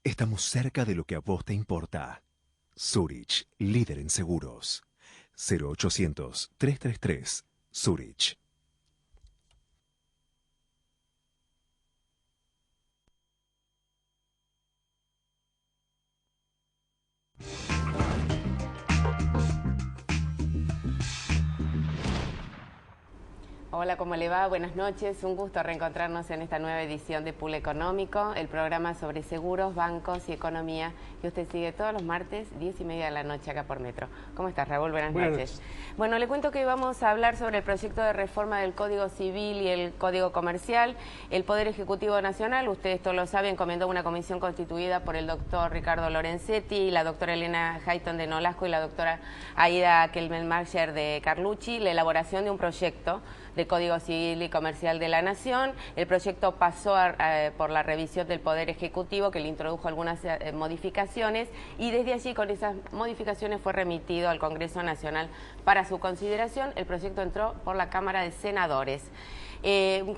Estamos cerca de lo que a vos te importa. Zurich, líder en seguros. 0800-333 Zurich. Hola, ¿cómo le va? Buenas noches. Un gusto reencontrarnos en esta nueva edición de Pool Económico, el programa sobre seguros, bancos y economía que usted sigue todos los martes, 10:30 de la noche acá por Metro. ¿Cómo estás, Raúl? Buenas noches. Bueno, le cuento que hoy vamos a hablar sobre el proyecto de reforma del Código Civil y el Código Comercial. El Poder Ejecutivo Nacional, ustedes todos lo saben, encomendó una comisión constituida por el doctor Ricardo Lorenzetti, la doctora Elena Hayton de Nolasco y la doctora Aida Kelmelmacher de Carlucci, la elaboración de un proyecto de Código Civil y Comercial de la Nación. El proyecto pasó por la revisión del Poder Ejecutivo, que le introdujo algunas modificaciones, y desde allí, con esas modificaciones, fue remitido al Congreso Nacional para su consideración. El proyecto entró por la Cámara de Senadores.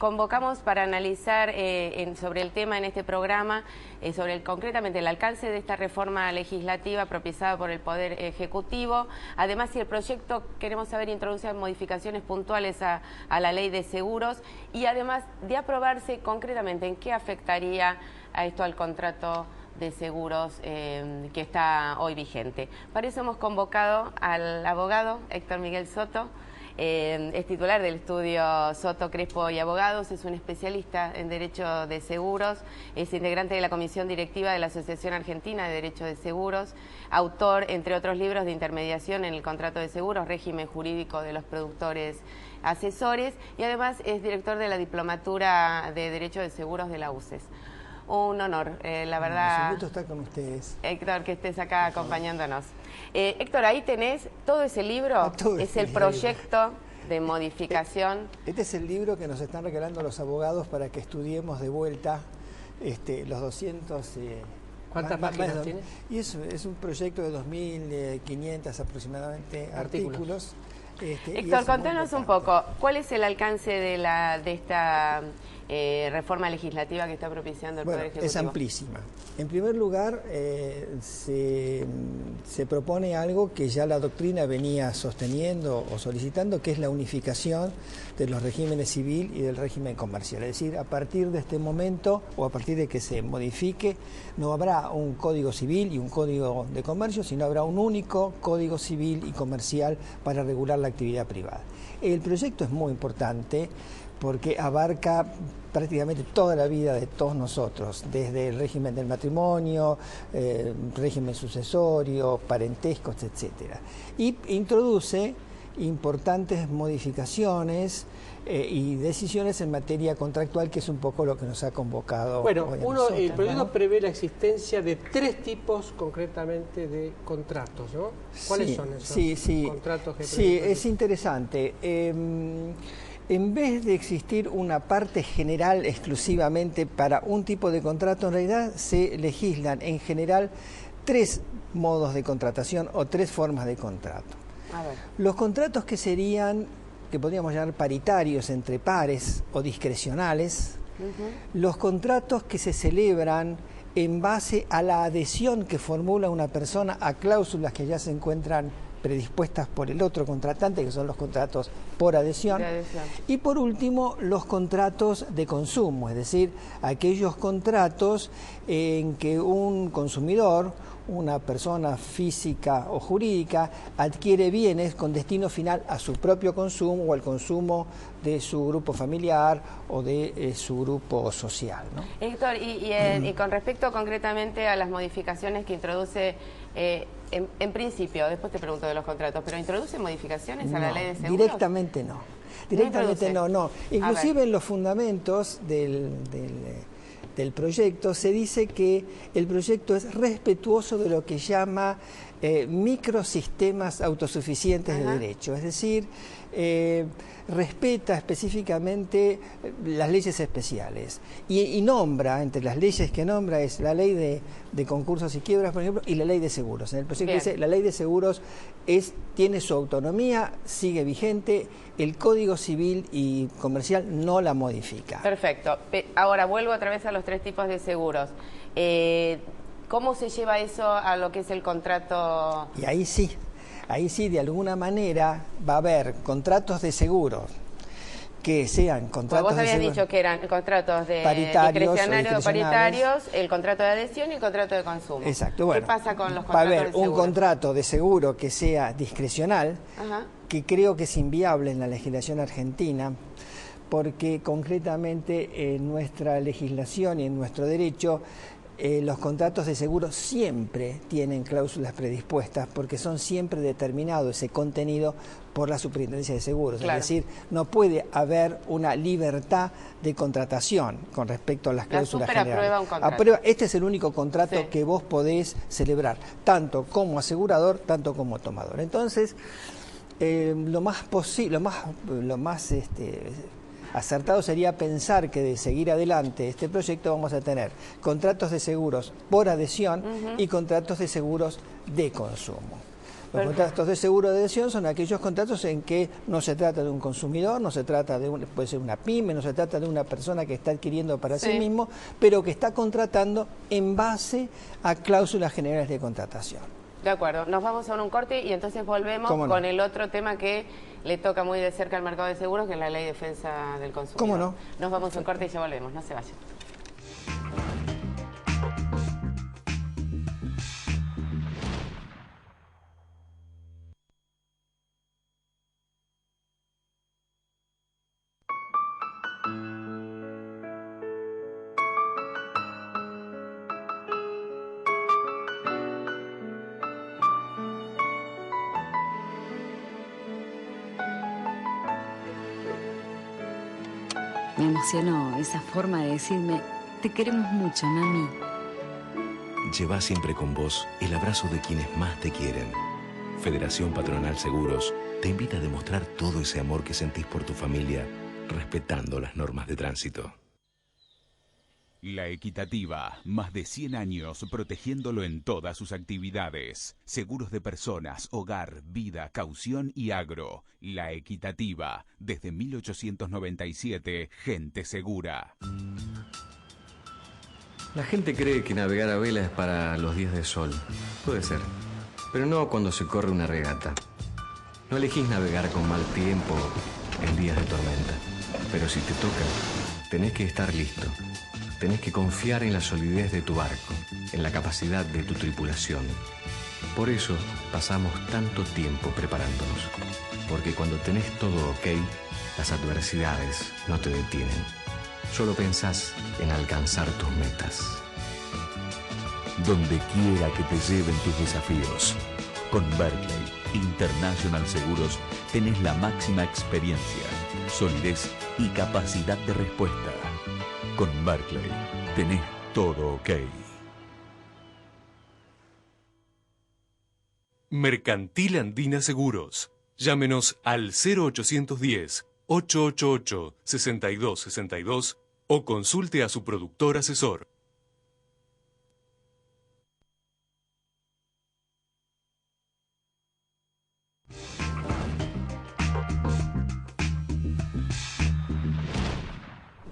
Convocamos para analizar sobre el tema en este programa, concretamente el alcance de esta reforma legislativa propiciada por el Poder Ejecutivo. Además, si el proyecto, queremos saber, introduce modificaciones puntuales a la ley de seguros, y además de aprobarse concretamente, ¿en qué afectaría a esto al contrato de seguros que está hoy vigente? Para eso hemos convocado al abogado Héctor Miguel Soto. Es titular del estudio Soto, Crespo y Abogados, es un especialista en Derecho de Seguros, es integrante de la Comisión Directiva de la Asociación Argentina de Derecho de Seguros, autor, entre otros libros, de intermediación en el contrato de seguros, régimen jurídico de los productores asesores, y además es director de la Diplomatura de Derecho de Seguros de la UCES. Un honor, la verdad. Es un gusto estar con ustedes. Héctor, que estés acá acompañándonos. Héctor, ahí tenés todo ese libro, es el proyecto de modificación. Este es el libro que nos están regalando los abogados para que estudiemos de vuelta los 200... ¿Cuántas páginas tiene? Y es un proyecto de 2.500 aproximadamente artículos. Héctor, contanos un poco, ¿cuál es el alcance de esta reforma legislativa que está propiciando el Poder Ejecutivo? Es amplísima. En primer lugar, se propone algo que ya la doctrina venía sosteniendo o solicitando, que es la unificación de los regímenes civil y del régimen comercial. Es decir, a partir de este momento, o a partir de que se modifique, no habrá un código civil y un código de comercio, sino habrá un único código civil y comercial para regular la actividad privada. El proyecto es muy importante porque abarca prácticamente toda la vida de todos nosotros, desde el régimen del matrimonio, régimen sucesorio, parentescos, etcétera. Y introduce importantes modificaciones y decisiones en materia contractual, que es un poco lo que nos ha convocado. Bueno, el proyecto prevé la existencia de 3 tipos concretamente de contratos, ¿no? ¿Cuáles son esos contratos que Sí, es interesante. En vez de existir una parte general exclusivamente para un tipo de contrato, en realidad se legislan en general 3 modos de contratación o 3 formas de contrato. A ver. Los contratos que podríamos llamar paritarios entre pares o discrecionales, los contratos que se celebran en base a la adhesión que formula una persona a cláusulas que ya se encuentran predispuestas por el otro contratante, que son los contratos por adhesión. Y por último, los contratos de consumo, es decir, aquellos contratos en que un consumidor, una persona física o jurídica, adquiere bienes con destino final a su propio consumo o al consumo de su grupo familiar o de su grupo social, ¿no? Héctor, y con respecto concretamente a las modificaciones que introduce, en principio, después te pregunto de los contratos, pero ¿introduce modificaciones a la ley de seguros? Directamente no. Directamente no. Inclusive en los fundamentos del proyecto se dice que el proyecto es respetuoso de lo que llama microsistemas autosuficientes de derecho, es decir, respeta específicamente las leyes especiales y nombra, entre las leyes que nombra es la ley de concursos y quiebras, por ejemplo, y la ley de seguros. En el proyecto dice, la ley de seguros tiene su autonomía, sigue vigente, el Código Civil y Comercial no la modifica. Perfecto. Ahora vuelvo otra vez a los 3 tipos de seguros. ¿Cómo se lleva eso a lo que es el contrato? Y ahí sí, de alguna manera va a haber contratos de seguros que sean contratos vos habías dicho que eran contratos de discrecionarios o paritarios, el contrato de adhesión y el contrato de consumo. Exacto. Bueno, ¿qué pasa con los contratos va a haber de seguro? Un contrato de seguro que sea discrecional, que creo que es inviable en la legislación argentina, porque concretamente en nuestra legislación y en nuestro derecho los contratos de seguro siempre tienen cláusulas predispuestas porque son siempre determinados ese contenido por la Superintendencia de Seguros. Claro. Es decir, no puede haber una libertad de contratación con respecto a las cláusulas generales. Aprueba un contrato. Este es el único contrato que vos podés celebrar, tanto como asegurador, tanto como tomador. Entonces, lo más acertado sería pensar que de seguir adelante este proyecto vamos a tener contratos de seguros por adhesión y contratos de seguros de consumo. Los contratos de seguro de adhesión son aquellos contratos en que no se trata de un consumidor, no se trata puede ser una pyme, no se trata de una persona que está adquiriendo para sí mismo, pero que está contratando en base a cláusulas generales de contratación. De acuerdo, nos vamos a un corte y entonces volvemos con el otro tema que le toca muy de cerca al mercado de seguros, que es la Ley de Defensa del Consumidor. ¿Cómo no? Nos vamos a un corte y ya volvemos, no se vayan. Me emocionó esa forma de decirme, te queremos mucho, mami. Lleva siempre con vos el abrazo de quienes más te quieren. Federación Patronal Seguros te invita a demostrar todo ese amor que sentís por tu familia, respetando las normas de tránsito. La Equitativa, más de 100 años protegiéndolo en todas sus actividades. Seguros de personas, hogar, vida, caución y agro. La Equitativa, desde 1897, gente segura. La gente cree que navegar a vela es para los días de sol. Puede ser, pero no cuando se corre una regata. No elegís navegar con mal tiempo en días de tormenta. Pero si te toca, tenés que estar listo. Tenés que confiar en la solidez de tu barco, en la capacidad de tu tripulación. Por eso pasamos tanto tiempo preparándonos. Porque cuando tenés todo ok, las adversidades no te detienen. Solo pensás en alcanzar tus metas. Donde quiera que te lleven tus desafíos. Con Berkeley International Seguros tenés la máxima experiencia, solidez y capacidad de respuesta. Con Berkeley tenés todo ok. Mercantil Andina Seguros. Llámenos al 0810-888-6262 o consulte a su productor asesor.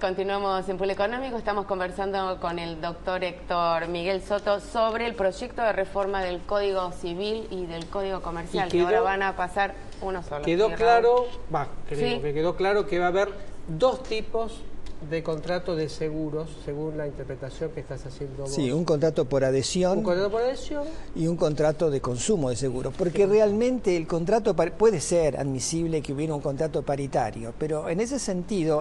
Continuamos en Pool Económico, estamos conversando con el doctor Héctor Miguel Soto sobre el proyecto de reforma del Código Civil y del Código Comercial, que ahora van a pasar uno solo. Quedó claro, que quedó claro que va a haber 2 tipos de contrato de seguros, según la interpretación que estás haciendo vos. Sí, un contrato por adhesión. Un contrato por adhesión. Y un contrato de consumo de seguros. Porque realmente el contrato puede ser admisible que hubiera un contrato paritario, pero en ese sentido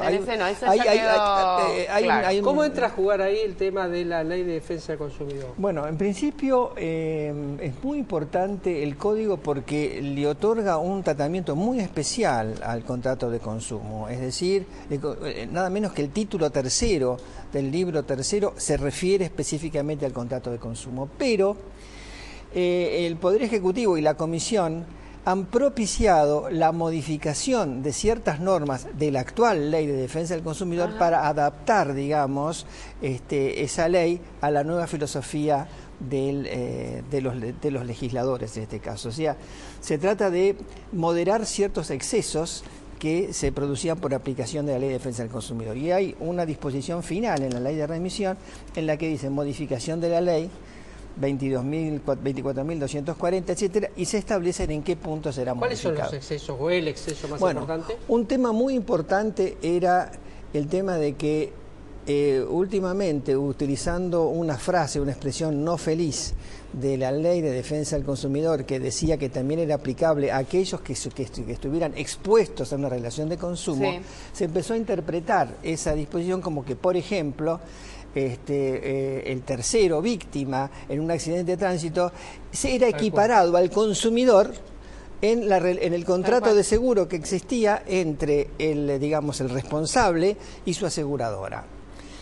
¿Cómo entra a jugar ahí el tema de la Ley de Defensa del Consumidor? Bueno, en principio es muy importante el código porque le otorga un tratamiento muy especial al contrato de consumo. Es decir, nada menos que el título tercero del libro tercero se refiere específicamente al contrato de consumo, pero el Poder Ejecutivo y la Comisión han propiciado la modificación de ciertas normas de la actual Ley de Defensa del Consumidor para adaptar, digamos, esa ley a la nueva filosofía de los legisladores en este caso. O sea, se trata de moderar ciertos excesos que se producían por aplicación de la Ley de Defensa del Consumidor. Y hay una disposición final en la Ley de Remisión en la que dice modificación de la ley 24.240, etcétera, y se establecen en qué punto será modificado. ¿Cuáles son los excesos o el exceso más importante? Un tema muy importante era el tema de que últimamente, utilizando una frase, una expresión no feliz de la Ley de Defensa del Consumidor, que decía que también era aplicable a aquellos que estuvieran expuestos a una relación de consumo, se empezó a interpretar esa disposición como que, por ejemplo, el tercero víctima en un accidente de tránsito se era equiparado al consumidor en el contrato de seguro que existía entre el responsable y su aseguradora.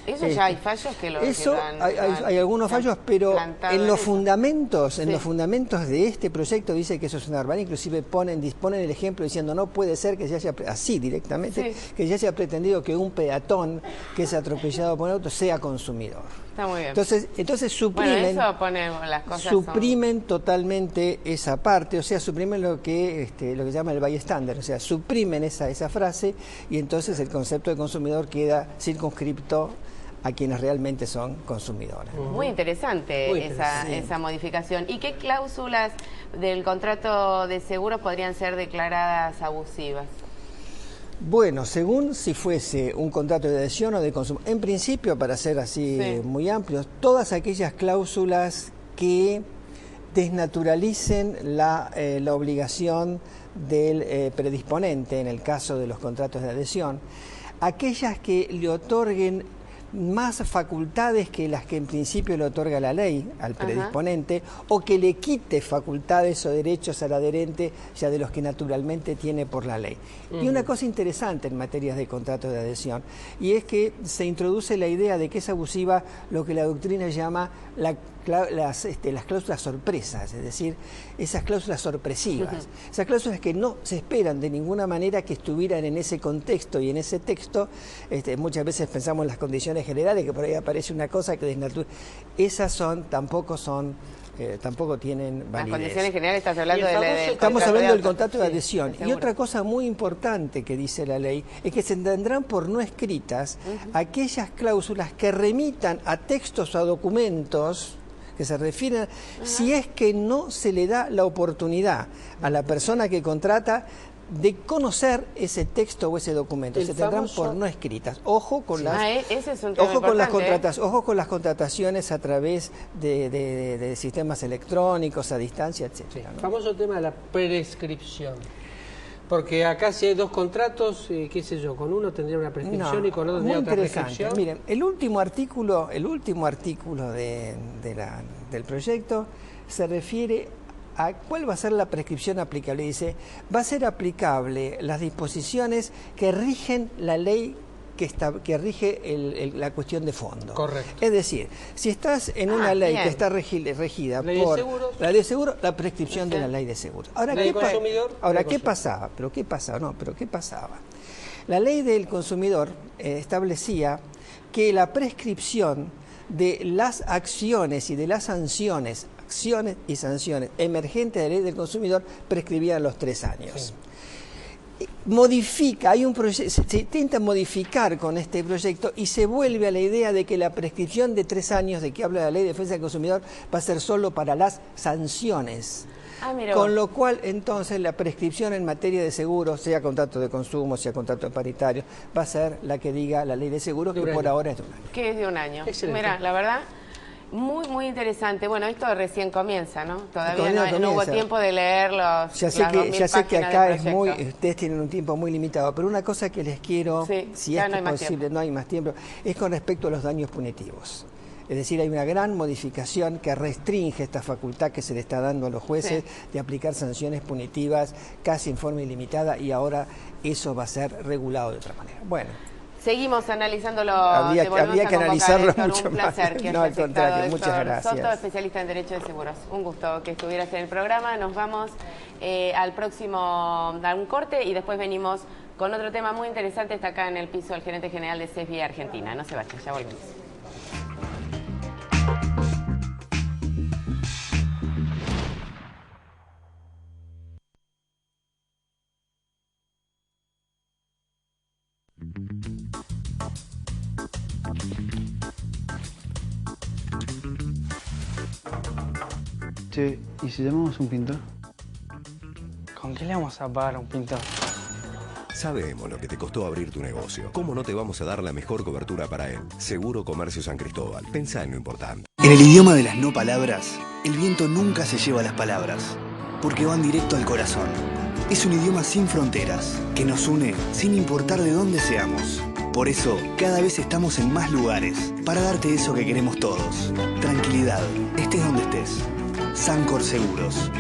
Eso ya hay fallos que lo hay algunos fallos, pero en los fundamentos, los fundamentos de este proyecto dice que eso es una barbaridad. Inclusive disponen el ejemplo diciendo no puede ser que se haya así directamente que se haya pretendido que un peatón que es atropellado por un auto sea consumidor. Está muy bien. Entonces suprimen, eso pone las cosas totalmente esa parte, o sea, suprimen lo que llama el bystander, o sea, suprimen esa frase y entonces el concepto de consumidor queda circunscripto a quienes realmente son consumidores. Muy interesante esa modificación. ¿Y qué cláusulas del contrato de seguro podrían ser declaradas abusivas? Bueno, según si fuese un contrato de adhesión o de consumo. En principio, para ser así muy amplios, todas aquellas cláusulas que desnaturalicen la obligación del predisponente, en el caso de los contratos de adhesión, aquellas que le otorguen más facultades que las que en principio le otorga la ley al predisponente, o que le quite facultades o derechos al adherente ya de los que naturalmente tiene por la ley. Y una cosa interesante en materias de contrato de adhesión, y es que se introduce la idea de que es abusiva lo que la doctrina llama las cláusulas sorpresas, es decir, esas cláusulas sorpresivas, esas cláusulas que no se esperan de ninguna manera que estuvieran en ese contexto y en ese texto. Muchas veces pensamos en las condiciones generales, que por ahí aparece una cosa que desnatura. Esas tampoco tienen validez. Las condiciones generales, estás hablando estamos hablando del contrato de adhesión. Y otra cosa muy importante que dice la ley es que se tendrán por no escritas aquellas cláusulas que remitan a textos o a documentos que se refieren, si es que no se le da la oportunidad a la persona que contrata de conocer ese texto o ese documento. Se tendrán por no escritas. Ojo con las contrataciones a través de sistemas electrónicos, a distancia, etcétera. El famoso tema de la prescripción. Porque acá si hay dos contratos, qué sé yo, con uno tendría una prescripción y con otro tendría otra prescripción. Miren, el último artículo del proyecto se refiere a cuál va a ser la prescripción aplicable. Dice, va a ser aplicable las disposiciones que rigen la ley que rige la cuestión de fondo. Correcto. Es decir, si estás en una ley que está regida por la ley de seguros, la prescripción de la ley de seguros. Ahora, ¿qué pasaba? ¿Qué pasaba? La ley del consumidor establecía que la prescripción de las acciones y de las sanciones emergentes de la ley del consumidor prescribían los 3 años. Se intenta modificar con este proyecto y se vuelve a la idea de que la prescripción de 3 años de que habla la ley de defensa del consumidor va a ser solo para las sanciones. Con lo cual, entonces, la prescripción en materia de seguros, sea contrato de consumo, sea contrato paritario, va a ser la que diga la ley de seguros, que por ahora es de 1 año. Que es de 1 año. Mira, la verdad, muy, muy interesante. Bueno, esto recién comienza, ¿no? Todavía no hubo tiempo de leerlo. Ya sé que acá ustedes tienen un tiempo muy limitado, pero una cosa que les quiero, si es posible, no hay más tiempo, es con respecto a los daños punitivos. Es decir, hay una gran modificación que restringe esta facultad que se le está dando a los jueces de aplicar sanciones punitivas casi en forma ilimitada, y ahora eso va a ser regulado de otra manera. Bueno. Seguimos analizándolo. Había que analizarlo Héctor, mucho un placer más. que No, al contrario, muchas Héctor gracias. Soto, especialista en Derecho de Seguros. Un gusto que estuvieras en el programa. Nos vamos al próximo, a un corte y después venimos con otro tema muy interesante. Está acá en el piso el gerente general de CESBI Argentina. No se vayan, ya volvemos. Che, ¿y si llamamos a un pintor? ¿Con qué le vamos a pagar a un pintor? Sabemos lo que te costó abrir tu negocio. ¿Cómo no te vamos a dar la mejor cobertura para él? Seguro Comercio San Cristóbal. Pensá en lo importante. En el idioma de las no palabras, el viento nunca se lleva las palabras, porque van directo al corazón. Es un idioma sin fronteras, que nos une sin importar de dónde seamos. Por eso, cada vez estamos en más lugares, para darte eso que queremos todos. Tranquilidad, estés donde estés. Sancor Seguros.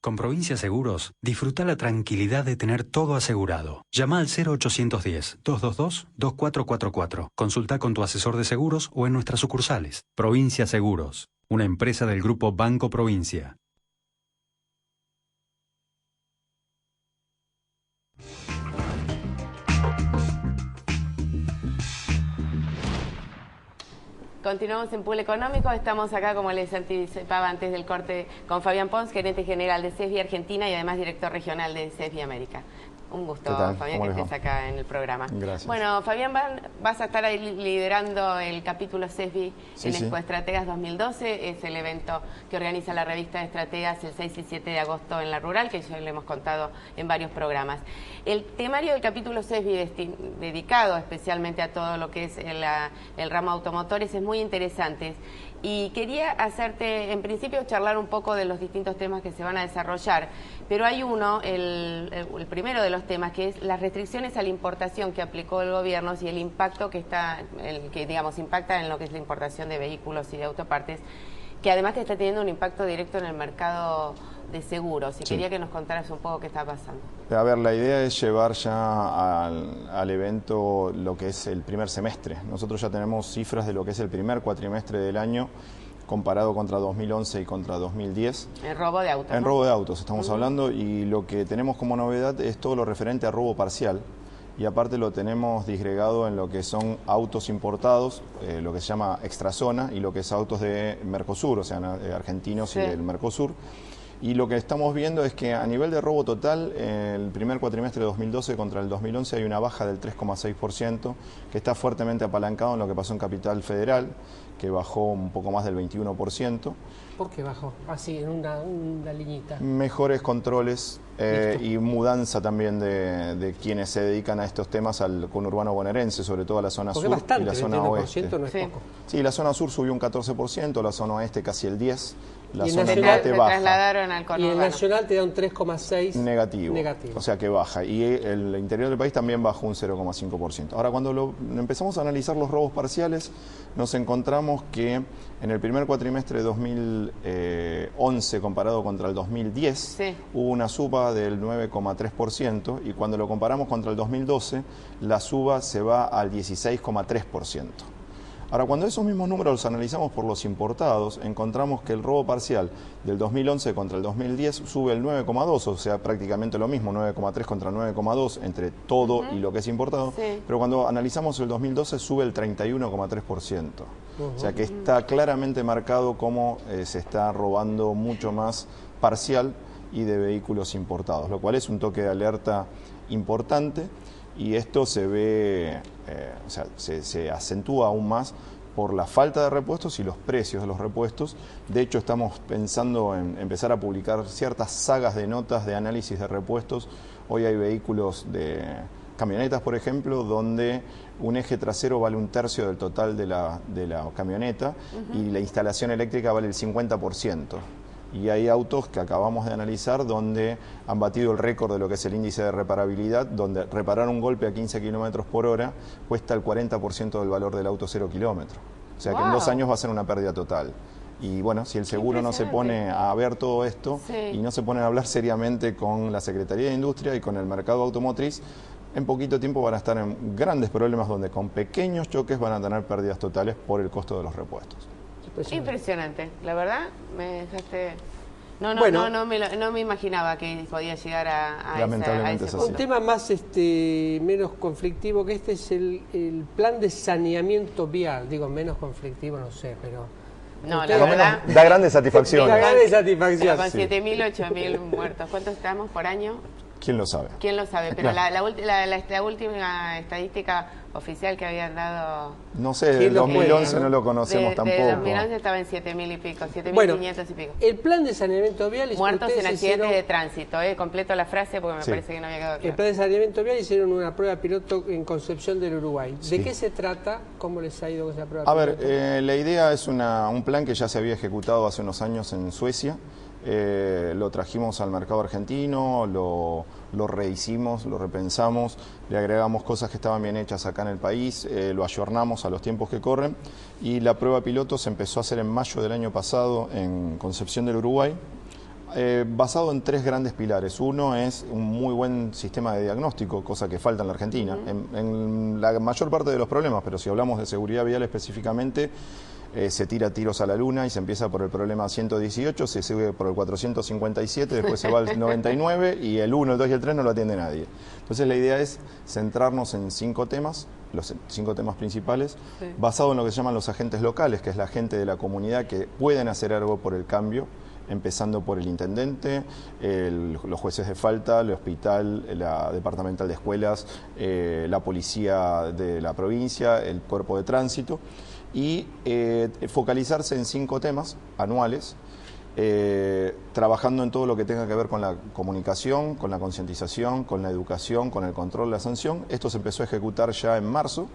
Con Provincia Seguros, disfruta la tranquilidad de tener todo asegurado. Llama al 0810-222-2444. Consulta con tu asesor de seguros o en nuestras sucursales. Provincia Seguros, una empresa del Grupo Banco Provincia. Continuamos en Pool Económico, estamos acá, como les anticipaba antes del corte, con Fabián Pons, gerente general de CESBI Argentina y además director regional de CESBI América. Un gusto, Fabián, que estés acá en el programa. Gracias. Bueno, Fabián, vas a estar ahí liderando el capítulo CESBI en Expo Estrategas 2012. Es el evento que organiza la revista de Estrategas el 6 y 7 de agosto en La Rural, que ya le hemos contado en varios programas. El temario del capítulo CESBI dedicado especialmente a todo lo que es el ramo automotores es muy interesante. Y quería hacerte, en principio, charlar un poco de los distintos temas que se van a desarrollar, pero hay uno, el primero de los temas, que es las restricciones a la importación que aplicó el gobierno y el impacto que digamos, impacta en lo que es la importación de vehículos y de autopartes, que además que está teniendo un impacto directo en el mercado de seguros. Y quería que nos contaras un poco qué está pasando. A ver, la idea es llevar ya al evento lo que es el primer semestre. Nosotros ya tenemos cifras de lo que es el primer cuatrimestre del año comparado contra 2011 y contra 2010. En robo de autos. En robo de autos estamos hablando, y lo que tenemos como novedad es todo lo referente a robo parcial. Y aparte lo tenemos disgregado en lo que son autos importados, lo que se llama extrazona, y lo que es autos de Mercosur, o sea, argentinos y del Mercosur. Y lo que estamos viendo es que a nivel de robo total, el primer cuatrimestre de 2012 contra el 2011 hay una baja del 3,6%, que está fuertemente apalancado en lo que pasó en Capital Federal, que bajó un poco más del 21%. ¿Por qué bajó? Así, en una liñita. Mejores controles y mudanza también de quienes se dedican a estos temas al conurbano bonaerense, sobre todo a la zona sur y la zona oeste. No es poco. Sí, la zona sur subió un 14%, la zona oeste casi el 10%. La y zona norte baja. Trasladaron al conurbano. Y el nacional te da un 3,6 negativo. O sea que baja. Y el interior del país también bajó un 0,5%. Ahora, cuando empezamos a analizar los robos parciales, nos encontramos que en el primer cuatrimestre de 2011 comparado contra el 2010 hubo una suba del 9,3%, y cuando lo comparamos contra el 2012 la suba se va al 16,3%. Ahora, cuando esos mismos números los analizamos por los importados, encontramos que el robo parcial del 2011 contra el 2010 sube el 9,2, o sea, prácticamente lo mismo, 9,3 contra 9,2 entre todo y lo que es importado, pero cuando analizamos el 2012 sube el 31,3%. O sea que está claramente marcado cómo se está robando mucho más parcial y de vehículos importados, lo cual es un toque de alerta importante. Y esto se ve, o sea, se acentúa aún más por la falta de repuestos y los precios de los repuestos. De hecho, estamos pensando en empezar a publicar ciertas sagas de notas de análisis de repuestos. Hoy hay vehículos de camionetas, por ejemplo, donde un eje trasero vale un tercio del total de la camioneta y la instalación eléctrica vale el 50%. Y hay autos que acabamos de analizar donde han batido el récord de lo que es el índice de reparabilidad, donde reparar un golpe a 15 km por hora cuesta el 40% del valor del auto 0 kilómetro. O sea que en 2 años va a ser una pérdida total. Y bueno, si el seguro no se pone a ver todo esto y no se pone a hablar seriamente con la Secretaría de Industria y con el mercado automotriz, en poquito tiempo van a estar en grandes problemas donde con pequeños choques van a tener pérdidas totales por el costo de los repuestos. Impresionante, la verdad, me dejaste... No me imaginaba que podía llegar a lamentablemente ese es así. Un tema más menos conflictivo, que este es el plan de saneamiento vial. Digo, menos conflictivo, no sé, pero... No, la verdad... Da grandes satisfacciones. Da grandes satisfacciones. Con 7.000, 8.000 muertos. ¿Cuántos estamos por año? ¿Quién lo sabe? ¿Quién lo sabe? Pero Claro. la última estadística oficial que habían dado... No sé, del 2011 no lo conocemos tampoco. De 2011 estaba en 7.000 y pico, 7.500 bueno, y pico. El plan de saneamiento vial... Muertos en accidentes hicieron, de tránsito, completo la frase porque me parece que no había quedado claro. El plan de saneamiento vial hicieron una prueba piloto en Concepción del Uruguay. Sí. ¿De qué se trata? ¿Cómo les ha ido con esa prueba A piloto? ver, la idea es un plan que ya se había ejecutado hace unos años en Suecia. Lo trajimos al mercado argentino, lo rehicimos, lo repensamos, le agregamos cosas que estaban bien hechas acá en el país, lo ayornamos a los tiempos que corren y la prueba piloto se empezó a hacer en mayo del año pasado en Concepción del Uruguay, basado en 3 grandes pilares. Uno es un muy buen sistema de diagnóstico, cosa que falta en la Argentina, en la mayor parte de los problemas, pero si hablamos de seguridad vial específicamente, se tira tiros a la luna y se empieza por el problema 118, se sube por el 457, después se va al 99 y el 1, el 2 y el 3 no lo atiende nadie. Entonces la idea es centrarnos en 5 temas, los 5 temas principales, basado en lo que se llaman los agentes locales, que es la gente de la comunidad que pueden hacer algo por el cambio, empezando por el intendente, los jueces de falta, el hospital, la departamental de escuelas, la policía de la provincia, el cuerpo de tránsito, y focalizarse en 5 temas anuales, trabajando en todo lo que tenga que ver con la comunicación, con la concientización, con la educación, con el control, la sanción. Esto se empezó a ejecutar ya en marzo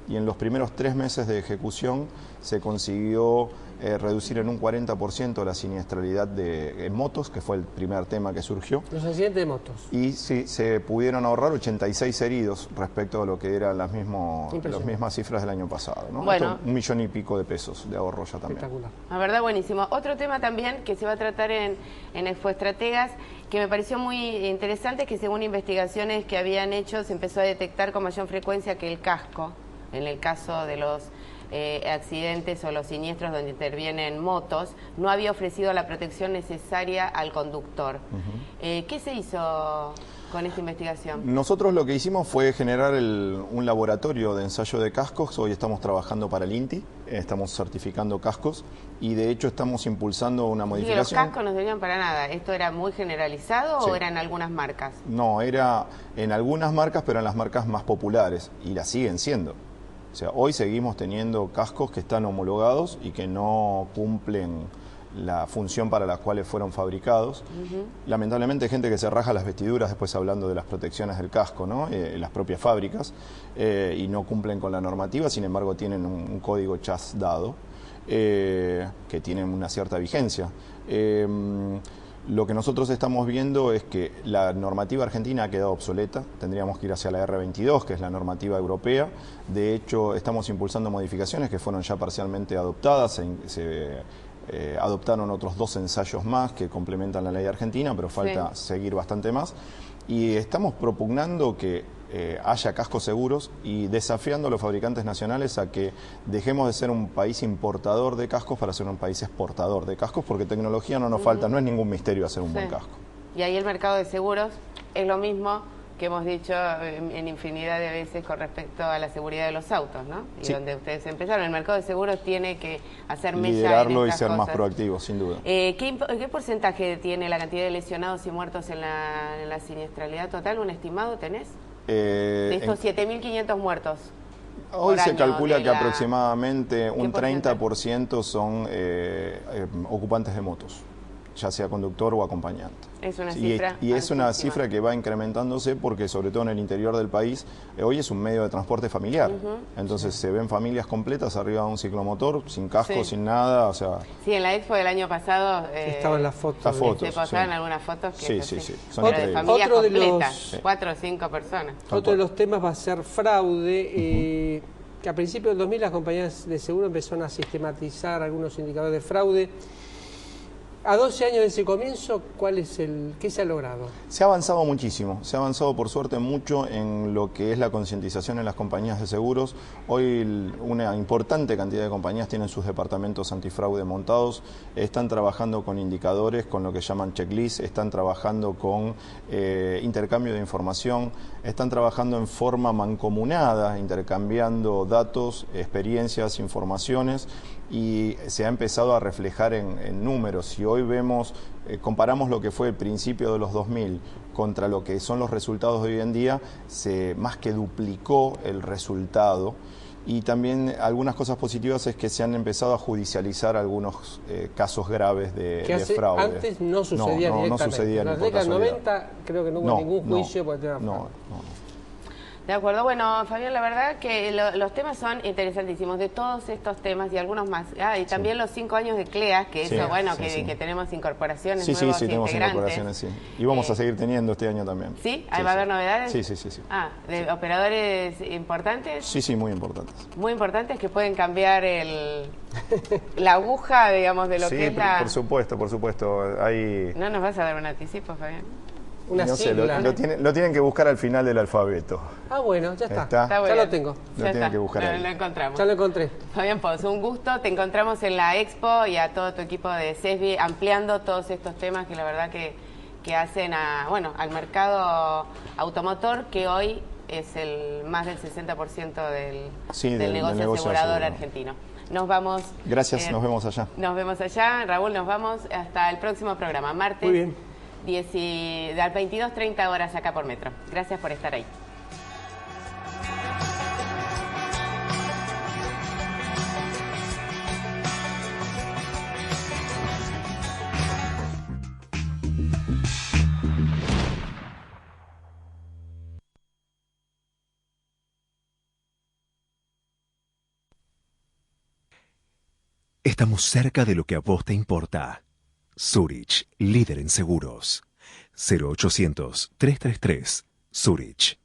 y en los primeros 3 meses de ejecución se consiguió reducir en un 40% la siniestralidad de motos, que fue el primer tema que surgió. Los accidentes de motos. Y sí, se pudieron ahorrar 86 heridos respecto a lo que eran las mismas cifras del año pasado, ¿no? Bueno. Esto, 1 millón y pico de pesos de ahorro ya también. Espectacular. La verdad, buenísimo. Otro tema también que se va a tratar en Expoestrategas, que me pareció muy interesante, que según investigaciones que habían hecho, se empezó a detectar con mayor frecuencia que el casco, en el caso de los accidentes o los siniestros donde intervienen motos, no había ofrecido la protección necesaria al conductor. ¿Qué se hizo con esta investigación? Nosotros lo que hicimos fue generar un laboratorio de ensayo de cascos. Hoy estamos trabajando para el INTI, estamos certificando cascos y de hecho estamos impulsando una modificación. ¿Y los cascos no servían para nada? ¿Esto era muy generalizado Sí. o eran algunas marcas? No, era en algunas marcas, pero en las marcas más populares y las siguen siendo. O sea, hoy seguimos teniendo cascos que están homologados y que no cumplen la función para la cual fueron fabricados. Lamentablemente hay gente que se raja las vestiduras después hablando de las protecciones del casco, ¿no? Las propias fábricas, y no cumplen con la normativa, sin embargo tienen un código CHAS dado, que tienen una cierta vigencia. Lo que nosotros estamos viendo es que la normativa argentina ha quedado obsoleta, tendríamos que ir hacia la R22, que es la normativa europea. De hecho, estamos impulsando modificaciones que fueron ya parcialmente adoptadas, se adoptaron otros 2 ensayos más que complementan la ley argentina, pero falta seguir bastante más. Y estamos propugnando que haya cascos seguros y desafiando a los fabricantes nacionales a que dejemos de ser un país importador de cascos para ser un país exportador de cascos, porque tecnología no nos falta, no es ningún misterio hacer un buen casco. Y ahí el mercado de seguros es lo mismo que hemos dicho en infinidad de veces con respecto a la seguridad de los autos, ¿no? Y Sí. donde ustedes empezaron, el mercado de seguros tiene que hacer mella Liderarlo en y estas ser más cosas. proactivo, sin duda. ¿Qué porcentaje tiene la cantidad de lesionados y muertos en la siniestralidad total? ¿Un estimado tenés? De estos 7.500 muertos. Hoy por se año calcula de que la- aproximadamente un porcentaje? 30% son ocupantes de motos, ya sea conductor o acompañante. Es una Sí, cifra y es una altísima. cifra que va incrementándose porque sobre todo en el interior del país hoy es un medio de transporte familiar. Entonces se ven familias completas arriba de un ciclomotor, sin casco, Sí. sin nada, o sea... Sí, en la expo del año pasado Estaban las fotos. Las fotos, se pasaban sí. algunas fotos que Sí, es sí, así. sí, son Pero de increíbles. familias Otro de completas, los- 4 o 5 personas. Otro de los temas va a ser fraude, que a principios del 2000 las compañías de seguro empezaron a sistematizar algunos indicadores de fraude. A 12 años de ese comienzo, ¿qué se ha logrado? Se ha avanzado muchísimo, se ha avanzado por suerte mucho en lo que es la concientización en las compañías de seguros. Hoy una importante cantidad de compañías tienen sus departamentos antifraude montados, están trabajando con indicadores, con lo que llaman checklist, están trabajando con intercambio de información, están trabajando en forma mancomunada, intercambiando datos, experiencias, informaciones, y se ha empezado a reflejar en números. Si hoy vemos, comparamos lo que fue el principio de los 2000 contra lo que son los resultados de hoy en día, se más que duplicó el resultado. Y también algunas cosas positivas es que se han empezado a judicializar algunos casos graves de fraude. Antes no sucedía directamente. No sucedía. En las décadas 90 creo que no hubo ningún juicio por el tema de fraude. De acuerdo, bueno, Fabián, la verdad que los temas son interesantísimos, de todos estos temas y algunos más. Y también los 5 años de CLEA, que eso, bueno, que tenemos incorporaciones nuevos, sí, tenemos incorporaciones, sí. Y vamos a seguir teniendo este año también. ¿Sí? ¿Ahí va a haber novedades? Sí. ¿De operadores importantes? Sí, muy importantes. Muy importantes, que pueden cambiar la aguja, digamos, de lo que es la... por supuesto. Hay... ¿No nos vas a dar un anticipo, Fabián? No sé, lo tienen que buscar al final del alfabeto. Bueno, ya está ya lo tengo. Lo tienen que buscar ahí. Lo encontramos. Ya lo encontré. Fabián Pons, un gusto. Te encontramos en la Expo y a todo tu equipo de CESBI ampliando todos estos temas que la verdad que hacen al mercado automotor, que hoy es más del 60% del negocio asegurador argentino. Nos vamos. Gracias, nos vemos allá. Nos vemos allá. Raúl, nos vamos hasta el próximo programa, martes. Muy bien. A 22:30 horas acá por Metro. Gracias por estar ahí. Estamos cerca de lo que a vos te importa. Zurich, líder en seguros. 0800-333 Zurich.